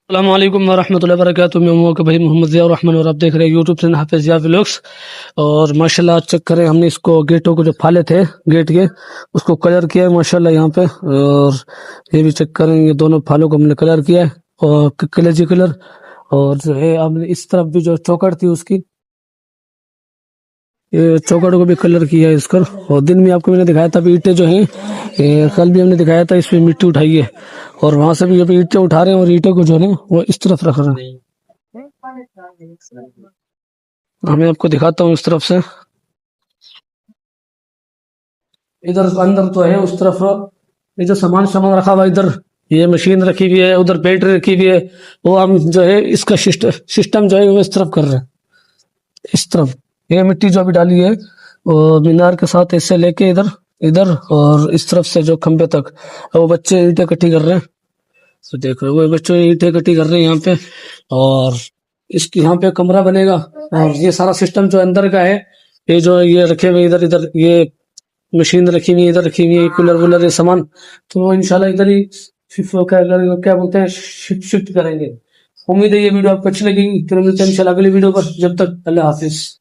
अस्सलामुअलैकुम वरहमतुल्लाहि वबरकातुहू। मैं हूं आपका भाई मोहम्मद ज़िया रहमान और आप देख रहे हैं यूट्यूब चैनल हाफिज़ ज़िया व्लॉग्स। और माशाल्लाह आज चेक करें, हमने इसको गेटों को जो फाले थे गेट के उसको कलर किया है माशाल्लाह यहाँ पे। और ये भी चेक करें, ये दोनों फालों को हमने कलर किया है और कलेजी कलर। और जो है हमने इस तरफ भी जो चौकट थी उसकी, ये चौकट को भी कलर किया है इसका। और दिन में आपको मैंने दिखाया था, अभी ईंटें जो हैं, ये कल भी हमने दिखाया था, इसमें मिट्टी उठाई है और वहां से भी अभी ईंटें उठा रहे हैं और ईंटों को जो है ना वो इस तरफ रख रहे हैं। मैं आपको दिखाता हूँ इस तरफ से, इधर अंदर तो है उस तरफ ये जो सामान सामान रखा हुआ है, इधर ये मशीन रखी हुई है, उधर बैटरी रखी हुई है। वो हम जो है इसका सिस्टम जो है वो इस तरफ कर रहे हैं, इस तरफ। ये मिट्टी जो अभी डाली है वो मीनार के साथ ऐसे लेके इधर इधर और इस तरफ से जो खंबे तक, वो बच्चे ईंटें इकट्ठी कर रहे हैं। तो देखो वो बच्चे ईंटें इकट्ठी कर रहे हैं यहाँ पे। और इसकी यहाँ पे कमरा बनेगा और ये सारा सिस्टम जो अंदर का है, ये जो ये रखे हुए इधर इधर ये मशीन रखी हुई है, इधर रखी हुई है कूलर वूलर ये सामान, तो वो इंशाल्लाह इधर ही क्या बोलते हैं शिफ्ट करेंगे। उम्मीद है ये वीडियो आपको अच्छी लगेगी। फिर मिलते हैं इंशाल्लाह अगली वीडियो पर। जब तक अल्लाह हाफिज।